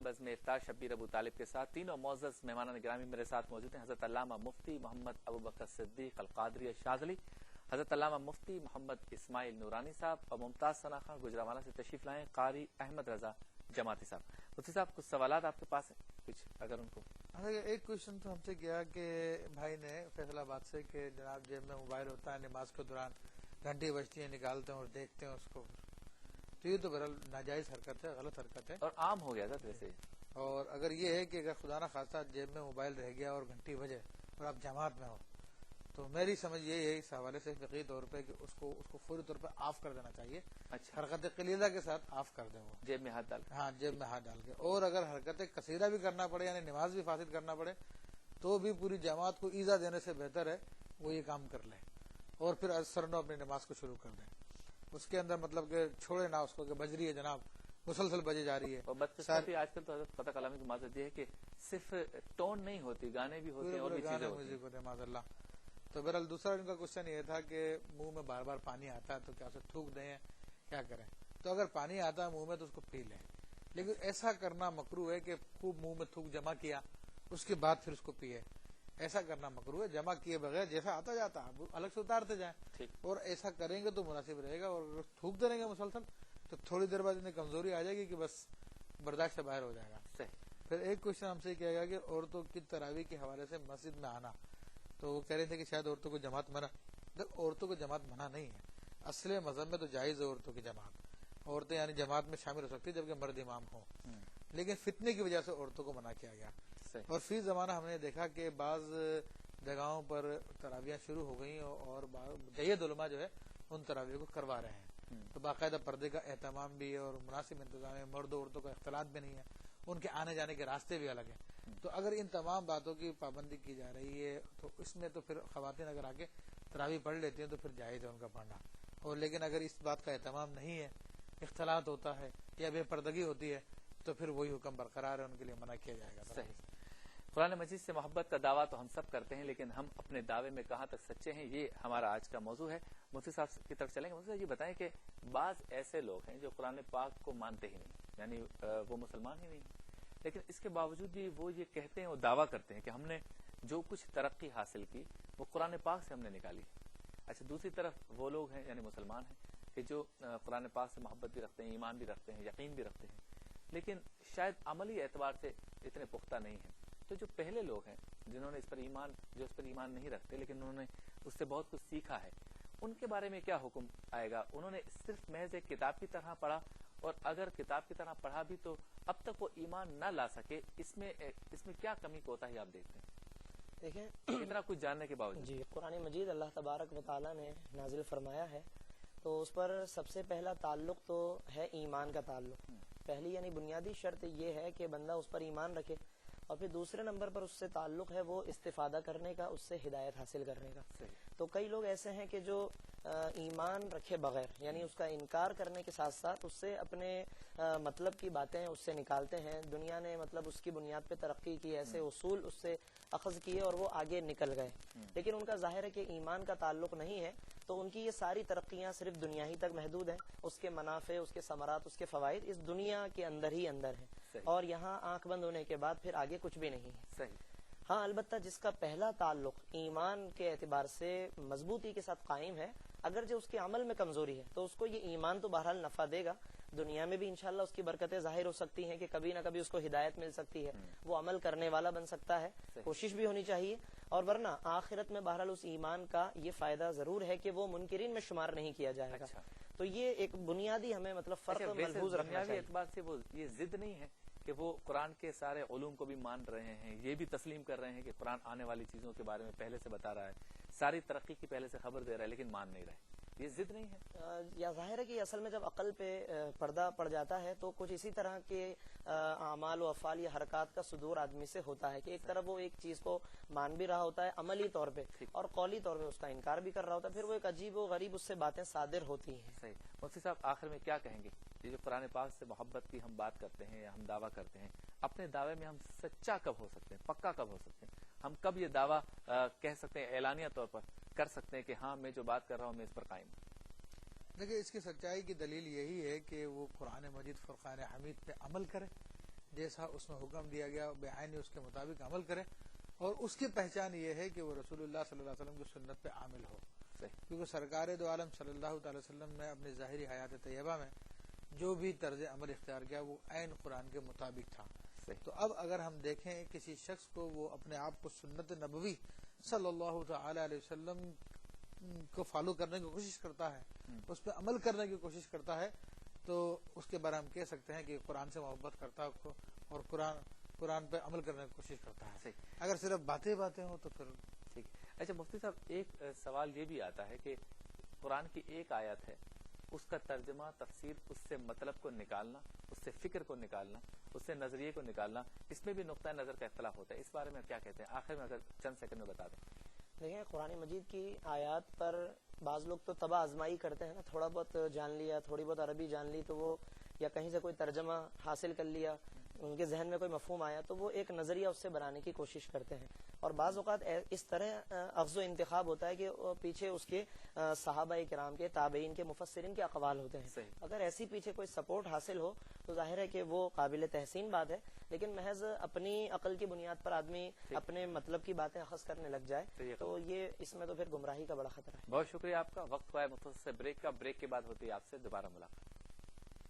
بزم افطار شبیر ابو طالب کے ساتھ تینوں معزز مہمانان گرامی میرے ساتھ موجود ہیں. حضرت علامہ مفتی محمد ابوبکر صدیق القادری الشاذلی، حضرت علامہ مفتی محمد اسماعیل نورانی صاحب اور ممتاز ثنا خان گجرانوالہ سے تشریف لائیں قاری احمد رضا جماعتی صاحب. مفتی صاحب کچھ سوالات آپ کے پاس ہیں کچھ اگر ان کو؟ ایک کوشچن تو ہم سے کیا کہ بھائی نے فیصل آباد سے کہ جناب جیب میں موبائل ہوتا ہے نماز کے دوران گھنٹی بجتی ہے نکالتے ہیں اور دیکھتے ہیں اس کو، تو یہ تو بہرحال ناجائز حرکت ہے، غلط حرکت ہے اور عام ہو گیا تھا ویسے. اور اگر یہ ہے کہ اگر خدا نہ خاصہ جیب میں موبائل رہ گیا اور گھنٹی بجے اور آپ جماعت میں ہو تو میری سمجھ یہی ہے اس حوالے سے فقہی طور پہ کہ اس کو فوری طور پہ آف کر دینا چاہیے. اچھا، حرکت قلیلہ کے ساتھ آف کر دیں وہ جیب میں ہاتھ ڈال. ہاں جیب میں ہاتھ ڈال کے. اور اگر حرکت کثیرہ بھی کرنا پڑے یعنی نماز بھی فاسد کرنا پڑے تو بھی پوری جماعت کو ایزا دینے سے بہتر ہے وہ یہ کام کر لیں اور پھر اثرنو اپنی نماز کو شروع کر دیں. اس کے اندر مطلب کہ چھوڑے نہ اس کو کہ بج رہی ہے جناب مسلسل بجے جا رہی ہے. اور بدقسمتی آج کل تو حضرت فتح کلامی کی معذرت یہ ہے کہ صرف ٹون نہیں ہوتی، گانے بھی ہوتے ہیں اور بھی چیزیں ہوتی ہیں. معاذ اللہ. تو بہرحال دوسرا ان کا کوشچن یہ تھا کہ منہ میں بار بار پانی آتا ہے تو کیا اسے تھوک دیں کیا کریں؟ تو اگر پانی آتا ہے منہ میں تو اس کو پی لیں، لیکن ایسا کرنا مکروہ ہے کہ خوب منہ میں تھوک جمع کیا اس کے بعد پھر اس کو پیے. ایسا کرنا مکروہ ہے. جمع کیے بغیر جیسا آتا جاتا الگ سے اتارتے جائیں اور ایسا کریں گے تو مناسب رہے گا. اور اگر تھوک دیں گے مسلسل تو تھوڑی دیر بعد اتنی کمزوری آ جائے گی کہ بس برداشت سے باہر ہو جائے گا. پھر ایک کوشچن ہم سے کیا گیا کہ عورتوں کی تراویح کے حوالے سے مسجد میں آنا، تو وہ کہہ رہے تھے کہ شاید عورتوں کو جماعت منع. عورتوں کو جماعت منع نہیں ہے، اصل مذہب میں تو جائز ہے عورتوں کی جماعت. عورتیں یعنی جماعت میں شامل ہو سکتی جبکہ مرد امام ہوں، لیکن فتنے کی وجہ سے عورتوں کو منع کیا گیا. اور فی زمانہ ہم نے دیکھا کہ بعض جگہوں پر تراویحیں شروع ہو گئی اور جید علماء جو ہے ان تراویح کو کروا رہے ہیں. تو باقاعدہ پردے کا اہتمام بھی ہے اور مناسب انتظام ہے، مرد و عورتوں کا اختلاط بھی نہیں ہے، ان کے آنے جانے کے راستے بھی الگ ہیں. تو اگر ان تمام باتوں کی پابندی کی جا رہی ہے تو اس میں تو پھر خواتین اگر آگے تراویح پڑھ لیتی ہیں تو پھر جائز ہے ان کا پڑھنا. اور لیکن اگر اس بات کا اہتمام نہیں ہے، اختلاط ہوتا ہے یا بے پردگی ہوتی ہے تو پھر وہی حکم برقرار ہے، ان کے لیے منع کیا جائے گا. صحیح. قرآن مجید سے محبت کا دعویٰ تو ہم سب کرتے ہیں، لیکن ہم اپنے دعوے میں کہاں تک سچے ہیں یہ ہمارا آج کا موضوع ہے. مفتی صاحب کی طرف چلیں گے. مفتی صاحب یہ بتائیں کہ بعض ایسے لوگ ہیں جو قرآن پاک کو مانتے ہی نہیں، یعنی وہ مسلمان ہی نہیں، لیکن اس کے باوجود بھی وہ یہ کہتے ہیں اور دعویٰ کرتے ہیں کہ ہم نے جو کچھ ترقی حاصل کی وہ قرآن پاک سے ہم نے نکالی. اچھا، دوسری طرف وہ لوگ ہیں یعنی مسلمان ہیں کہ جو قرآن پاک سے محبت بھی رکھتے ہیں، ایمان بھی رکھتے ہیں، یقین بھی رکھتے ہیں، لیکن شاید عملی اعتبار سے اتنے پختہ نہیں ہیں. تو جو پہلے لوگ ہیں جنہوں نے اس پر ایمان نہیں رکھتے لیکن انہوں نے اس سے بہت کچھ سیکھا ہے، ان کے بارے میں کیا حکم آئے گا؟ انہوں نے صرف محض ایک کتاب کی طرح پڑھا، اور اگر کتاب کی طرح پڑھا بھی تو اب تک وہ ایمان نہ لا سکے، اس میں کیا کمی کوتاہی آپ دیکھتے ہیں؟ دیکھیں اتنا کچھ جاننے کے باوجود جی قرآن مجید اللہ تبارک و تعالیٰ نے نازل فرمایا ہے تو اس پر سب سے پہلا تعلق تو ہے ایمان کا تعلق. پہلی یعنی بنیادی شرط یہ ہے کہ بندہ اس پر ایمان رکھے، اور پھر دوسرے نمبر پر اس سے تعلق ہے وہ استفادہ کرنے کا، اس سے ہدایت حاصل کرنے کا. تو کئی لوگ ایسے ہیں کہ جو ایمان رکھے بغیر یعنی اس کا انکار کرنے کے ساتھ ساتھ اس سے اپنے مطلب کی باتیں اس سے نکالتے ہیں. دنیا نے مطلب اس کی بنیاد پہ ترقی کی، ایسے اصول اس سے اخذ کیے اور وہ آگے نکل گئے، لیکن ان کا ظاہر ہے کہ ایمان کا تعلق نہیں ہے. تو ان کی یہ ساری ترقیاں صرف دنیا ہی تک محدود ہیں، اس کے منافع، اس کے ثمرات، اس کے فوائد اس دنیا کے اندر ہی اندر ہیں، اور یہاں آنکھ بند ہونے کے بعد پھر آگے کچھ بھی نہیں ہے. صحیح. ہاں البتہ جس کا پہلا تعلق ایمان کے اعتبار سے مضبوطی کے ساتھ قائم ہے، اگر جو اس کے عمل میں کمزوری ہے تو اس کو یہ ایمان تو بہرحال نفع دے گا. دنیا میں بھی انشاءاللہ اس کی برکتیں ظاہر ہو سکتی ہیں کہ کبھی نہ کبھی اس کو ہدایت مل سکتی ہے، وہ عمل کرنے والا بن سکتا ہے، کوشش بھی ہونی چاہیے. اور ورنہ آخرت میں بہرحال اس ایمان کا یہ فائدہ ضرور ہے کہ وہ منکرین میں شمار نہیں کیا جائے گا. تو یہ ایک بنیادی ہمیں مطلب فرق ملحوظ رکھنا چاہیے. اعتبار سے وہ یہ ضد نہیں ہے کہ وہ قرآن کے سارے علوم کو بھی مان رہے ہیں، یہ بھی تسلیم کر رہے ہیں کہ قرآن آنے والی چیزوں کے بارے میں پہلے سے بتا رہا ہے، ساری ترقی کی پہلے سے خبر دے رہا ہے، لیکن مان نہیں رہے. یہ ضد نہیں ہے. یا ظاہر ہے کہ اصل میں جب عقل پہ پردہ پڑ جاتا ہے تو کچھ اسی طرح کے اعمال و افعال یا حرکات کا صدور آدمی سے ہوتا ہے کہ ایک طرف وہ ایک چیز کو مان بھی رہا ہوتا ہے عملی طور پہ، اور قولی طور پہ اس کا انکار بھی کر رہا ہوتا ہے، پھر وہ ایک عجیب و غریب اس سے باتیں صادر ہوتی ہیں. صحیح. مفتی صاحب آخر میں کیا کہیں گے؟ یہ جو قرآن پاک سے محبت کی ہم بات کرتے ہیں یا ہم دعویٰ کرتے ہیں، اپنے دعوے میں ہم سچا کب ہو سکتے ہیں، پکا کب ہو سکتے ہیں؟ ہم کب یہ دعویٰ کہہ سکتے ہیں، اعلانیہ طور پر کر سکتے ہیں کہ ہاں میں جو بات کر رہا ہوں میں اس پر قائم ہوں؟ دیکھیں اس کی سچائی کی دلیل یہی ہے کہ وہ قرآن مجید فرقان حمید پہ عمل کرے. جیسا اس میں حکم دیا گیا بعینی اس کے مطابق عمل کرے، اور اس کی پہچان یہ ہے کہ وہ رسول اللہ صلی اللہ علیہ وسلم کی سنت پہ عامل ہو، کیونکہ سرکار دو عالم صلی اللہ تعالی وسلم نے اپنی ظاہری حیات طیبہ میں جو بھی طرز عمل اختیار کیا وہ عین قرآن کے مطابق تھا۔ تو اب اگر ہم دیکھیں کسی شخص کو وہ اپنے آپ کو سنت نبوی صلی اللہ تعالی علیہ وسلم کو فالو کرنے کی کوشش کرتا ہے، اس پہ عمل کرنے کی کوشش کرتا ہے، تو اس کے بارے ہم کہہ سکتے ہیں کہ قرآن سے محبت کرتا ہے اور قرآن پہ عمل کرنے کی کوشش کرتا ہے۔ اگر صرف باتیں ہوں تو پھر ٹھیک۔ اچھا مفتی صاحب، ایک سوال یہ بھی آتا ہے کہ قرآن کی ایک آیت ہے، اس کا ترجمہ تفسیر، اس سے مطلب کو نکالنا، اس سے فکر کو نکالنا، اس سے نظریے کو نکالنا، اس میں بھی نقطہ نظر کا اختلاف ہوتا ہے، اس بارے میں کیا کہتے ہیں؟ آخر میں اگر چند سیکنڈ میں بتا دیں۔ دیکھیں، قرآن مجید کی آیات پر بعض لوگ تو تباہ آزمائی کرتے ہیں نا، تھوڑا بہت جان لیا، تھوڑی بہت عربی جان لی تو وہ، یا کہیں سے کوئی ترجمہ حاصل کر لیا، ان کے ذہن میں کوئی مفہوم آیا تو وہ ایک نظریہ اس سے بنانے کی کوشش کرتے ہیں، اور بعض اوقات اس طرح اخذ و انتخاب ہوتا ہے کہ پیچھے اس کے صحابہ کرام کے، تابعین کے، مفسرین کے اقوال ہوتے ہیں۔ اگر ایسی پیچھے کوئی سپورٹ حاصل ہو تو ظاہر ہے کہ وہ قابل تحسین بات ہے، لیکن محض اپنی عقل کی بنیاد پر آدمی اپنے مطلب کی باتیں اخذ کرنے لگ جائے تو یہ اس میں تو پھر گمراہی کا بڑا خطرہ ہے۔ بہت شکریہ آپ کا۔ وقت ہوا ہے مختصر بریک کا، بریک کے بعد ہوتی ہے آپ سے دوبارہ ملاقات۔